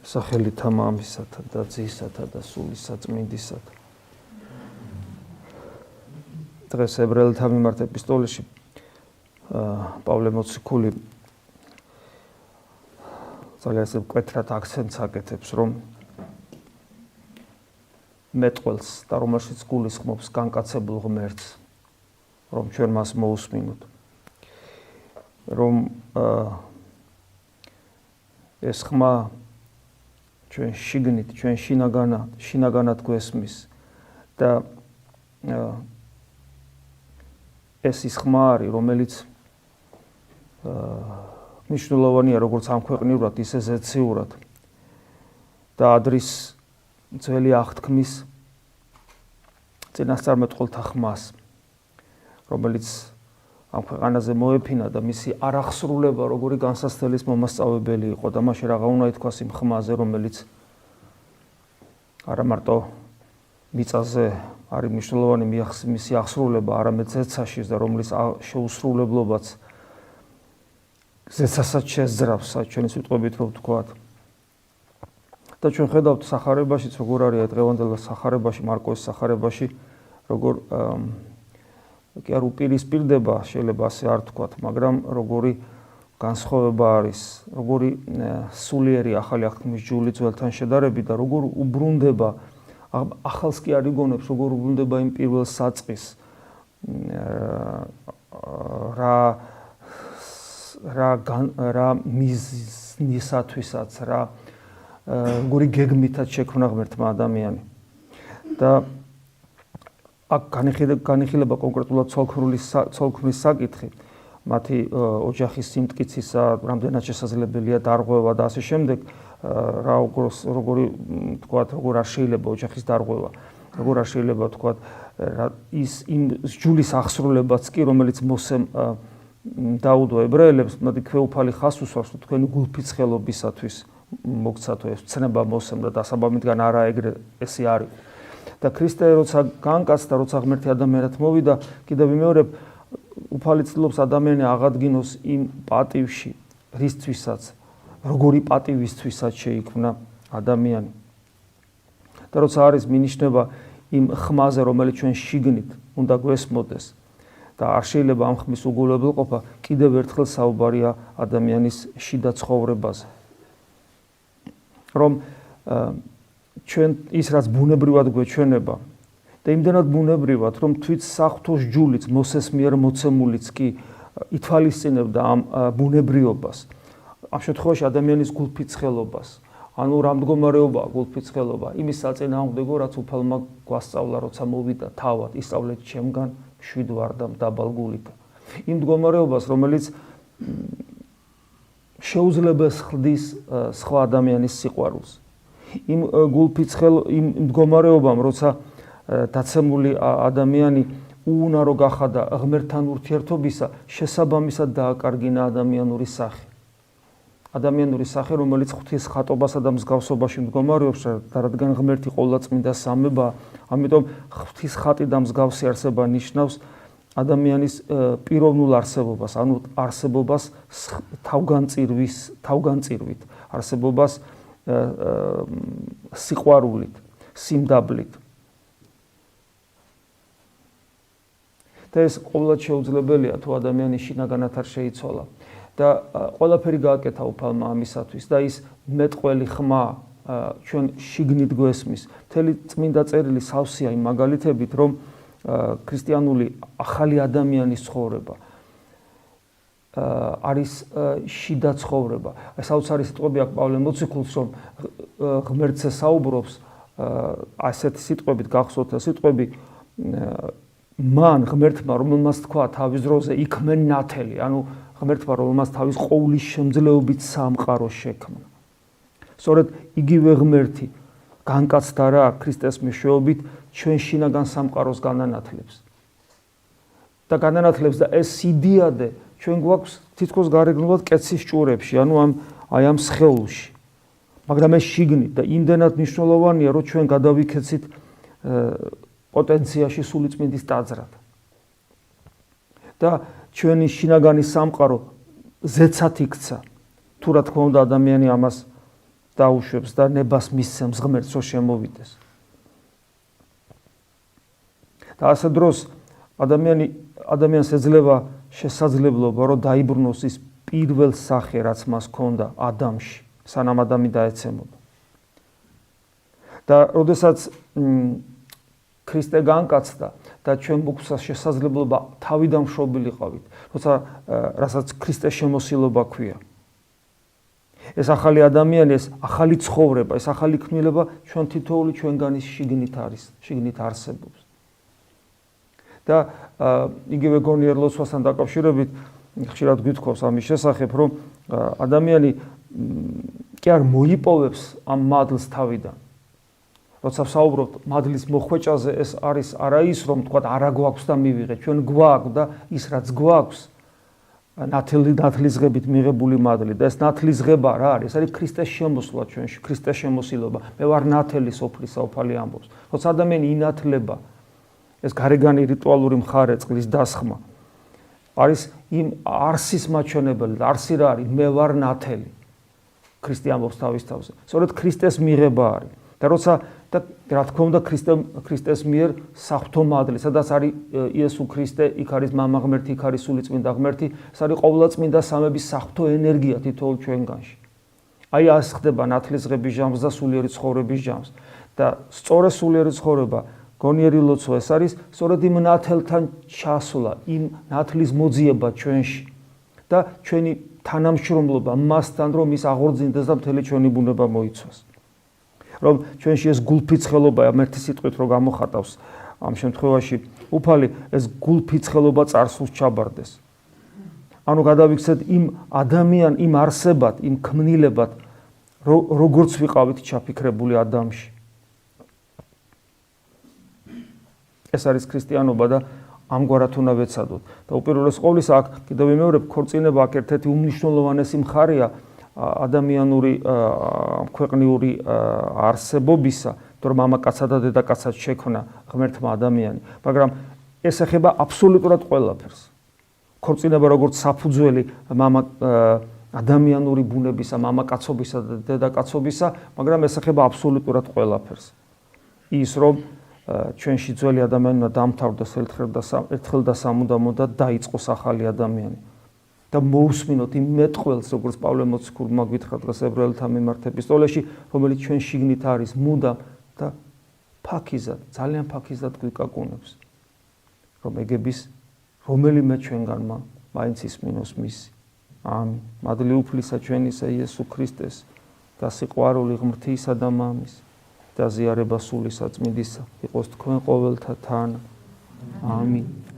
სახელითა მამისათა და ძისათა და სულისა წმინდისათა. დღეს ებრაელთა მიმართ ეპისტოლეში პავლე მოციქული ძალიან ისე მკვეთრად აქცენტს აკეთებს, რომ მეტყველს და რომელშიც გულისხმობს განკაცებულ ღმერთს, რომ ჩვენ მას მოусმინოთ. რომ ეს ხმა ჩვენ შიგნით, ჩვენ შინაგანად გვესმის და ეს ის ხმა არის, რომელიც მნიშვნელოვანია როგორც ამ ქვეყნიურად, ისე ზეციურად და ადრის ძველი აღთქმის წინასწარმეტყველთა ხმას, რომელიც ამ ქვეყანაზე მოეფინა და მისი არახსრულება როგორი განსასწრების მომასწავებელი იყო და მაშინ რაღა უნდა ითქვას იმ ხმაზე, რომელიც არა მარტო მიწაზე არის მნიშვნელოვანი მისი აღსრულება, არამედ ზეცაშიც და რომლის შეუსრულებლობაც ზეცასაც შეძრავს, ჩვენი სიტყვებით რომ ვთქვათ. და ჩვენ ხედავთ სახარებაშიც როგორ არის დღევანდელ სახარებაში, მარკოს სახარებაში, როგორ კი არ უპირისპირდება, შეიძლება ასე არ ვთქვათ, მაგრამ როგორი განსხვავება არის, როგორი სულიერი ახალი აღთქმის ჯული ძველთან შედარებით და როგორ უბრუნდება, ახალს კი არ იგონებს, როგორ უბრუნდება იმ პირველ საწყის, რა მიზნისათვისაც, როგორი გეგმითაც შექმნა ღმერთმა ადამიანი. და აქ განიხილება კონკრეტულად ცოლქმრის საკითხი, მათი ოჯახის სიმტკიცისა, რამდენად შესაძლებელია დარღვევა და ასე შემდეგ, როგორ არ შეიძლება ოჯახის დარღვევა, როგორ არ შეიძლება თქვათ ის იმ ჯულის აღსრულებაც კი, რომელიც მოსემ დაუდო ებრაელებს, მოდი ქვეუფალი ხას უსვავს თქვენი გულფიცხელობისათვის მოგცათო ეს ცნება მოსემ და დასაბამისგან არა ეგრე ესე არის. და ქრისტე როცა განკაცდა, როცა ღმერთი ადამიანად მოვიდა, კიდევ ვიმეორებ, უფალი ცდილობს ადამიანი აღადგინოს იმ პატივში, რისთვისაც, როგორი პატივისთვისაც შეიქმნა ადამიანი. და როცა არის მინიშნება იმ ხმაზე, რომელიც ჩვენ შიგნით უნდა გვესმოდეს და არ შეიძლება ამ ხმის უგულებელყოფა, კიდევ ერთხელ საუბარია ადამიანის შიდა ცხოვრებაზე. რომ ჩვენ ის რაც ბუნებრივად გვეჩვენება და იმდენად ბუნებრივად, რომ თვით საღვთოს ჯულიც, მოსეს მიერ მოცემულიც კი ითვალისწინებდა ამ ბუნებრიობას, ამ შემთხვევაში ადამიანის გულფიცხელობას, ანუ რა მდგომარეობაა გულფიცხელობა, იმის საწინააღმდეგო, რაც უფალმა გვასწავლა, როცა მოვიდა თავად, ისწავლეთ ჩემგან მშვიდ ვარ და დაბალ გულით. იმ მდგომარეობას, რომელიც შეუძლებას ხდის სხვა ადამიანის სიყვარულს. იმ მდგომარეობამ, როცა დაცემული ადამიანი უუნარო გახადა ღმერთთან ურთიერთობისა, შესაბამისად დააკარგინა ადამიანური სახე. ადამიანური სახე, რომელიც ღვთის ხატობასა და მსგავსობაში მდგომარეობს, რადგან ღმერთი ყოვლადწმინდა სამებაა, ამიტომ ღვთის ხატი და მსგავსი არსება ნიშნავს ადამიანის პიროვნულ არსებობას, ანუ არსებობას თავგანწირვით, არსებობას სიყვარულით, სიმდაბლით. და ეს ყოვლად შეუძლებელია, თუ ადამიანი შინაგანად არ შეიცვალა. და ყველაფერი გააკეთა უფალმა ამისათვის და ის მეტყველი ხმა ჩვენ შიგნით გვესმის. მთელი წმინდა წერილი სავსეა იმ მაგალითებით, რომ ქრისტიანული ახალი ადამიანის ცხოვრება არის შიდა ცხოვრება. საოცარი სიტყვები აქვს პავლე მოციქულს, რომ ღმერთზე საუბრობს ასეთი სიტყვებით, გახსოვთ სიტყვები მან ღმერთმა, რომელმაც თქვა თავის დროზე იქმენ ნათელი, ანუ ღმერთმა, რომელმაც თავის ყოვლის შემძლეობით სამყარო შექმნა. სწორედ იგივე ღმერთი განკაცდა რა ქრისტეს მეშვეობით ჩვენ შინაგან სამყაროს განანათლებს. და განანათლებს და ეს სიდიადე ჩვენ გვაქვს თითქოს გარეგნულად კეცის ჭურებში, ანუ ამ სხეულში. მაგრამ ეს შიგნით და იმდენად მნიშვნელოვანია, რომ ჩვენ გადავიქეცით პოტენციაში სულიწმინდის ტაძრად. და ჩვენი შინაგანი სამყარო ზეცად იქცა. თუ რა თქმა უნდა ადამიანი ამას დაუშვებს და ნებას მისცემს ღმერთს, რომ შემოვიდეს. და ასე დროს ადამიანს ეძლევა შესაძლებლობა, რომ დაიბრუნოს ის პირველ სახე, რაც მას ჰქონდა ადამში, სანამ ადამი დაეცემოდა. და როდესაც ქრისტე განკაცდა და ჩვენ გვაქვს შესაძლებლობა თავიდან მშობილი ყავით, რასაც ქრისტეს შემოსილობა ქვია. ეს ახალი ადამიანი, ეს ახალი ცხოვრება, ეს ახალი ქმნილება ჩვენ თითოეული ჩვენგანის შიგნით არსებობს. და იგივე გონიერ ლოცვასთან დაკავშირებით ხშირად გვითხოვს ამის შესახებ, რომ ადამიანი კი არ მოიპოვებს ამ მადლს თავიდან. როცა ვსაუბრობთ მადლის მოხვეჭაზე, ეს არის არა ის, რომ თქვა არა გვაქვს და მივიღეთ, ჩვენ გვაქვს და ის რაც გვაქვს ნათლისღებით მიღებული მადლი და ეს ნათლისღება რა არის? ეს არის ქრისტეს შემოსვლა ჩვენში, ქრისტეს შემოსილობა. მე ვარ ნათელი სოფლისა, უფალი ამბობს. როცა ადამიანი ინათლება, ეს გარეგანი რიტუალური მხარე, წყლის დასხმა არის იმ არსის მაჩვენებელი და არსი რა არის? მე ვარ ნათელი. ქრისტე ამბობს თავის თავზე. სწორედ ქრისტეს მიღება არის. და როცა და რა თქმა უნდა ქრისტეს მიერ საღვთო მადლი, სადაც არის იესო ქრისტე, იქ არის მამა ღმერთი, იქ არის სული წმინდა ღმერთი, ეს არის ყოვლადწმინდა სამების საღვთო ენერგია თითოეულ ჩვენგანში. აი ეს ხდება ნათლისღების ჟამს და სულიერი ცხოვრების ჟამს. და სწორედ სულიერი ცხოვრება, გონიერი ლოცვა, ეს არის სწორედ იმ ნათელთან ჩასვლა, იმ ნათლის მოძიება ჩვენში და ჩვენი თანამშრომლობა მასთან, რომ ის აღორძინდეს და მთელი ჩვენი ბუნება მოიცვას. რომ ჩვენში ეს გულფიცხელობა, ამერთი სიტყვით რო გამოხატავს ამ შემთხვევაში უფალი, ეს გულფიცხელობა წარსულს ჩაბარდეს. ანუ გადავიქცეთ იმ იმ არსებად, იმ ქმნილებად, როგორც ვიყავით ჩაფიქრებული ადამიანში. ეს არის ქრისტიანობა და ამგვარად უნდა ვეცადოთ. და უპირველეს ყოვლისა აქ კიდევ ვიმეორებ, ქორწინება აქ ერთ-ერთი უმნიშვნელოვანესი მხარეა ადამიანური ქვეყნიური არსებობისა, თორემ მამაკაცსა და დედაკაცსაც შექმნა ღმერთმა ადამიანი, მაგრამ ეს ეხება აბსოლუტურად ყველაფერს. ქორწინება როგორც საფუძველი ადამიანური ბუნებისა, მამაკაცობისა და დედაკაცობისა, მაგრამ ეს ეხება აბსოლუტურად ყველაფერს. ის რომ ჩვენში ძველი ადამიანი უნდა დამთავრდეს ერთხელ და სამუდამოდ და დაიწყოს ახალი ადამიანი. და მოусმინოთ იმ მეტყველს, როგორც პავლე მოციქულმა გითხრა დღეს ებრაელთა მიმართ ეპისტოლეში, რომელიც ჩვენ შიგნით არის მუდამ და ფაქიზად, ძალიან ფაქიზად გვიკაკუნებს. რომ ეგების რომელიმე ჩვენგანმა მაინც ისმინოს მისი. ამინ. მადლი უფლისა ჩვენისა იესო ქრისტეს და სიყვარული ღმრთისა და მამის და ზიარება სული საწმინდისა იყოს თქვენ ყოველთა თან. ამინ.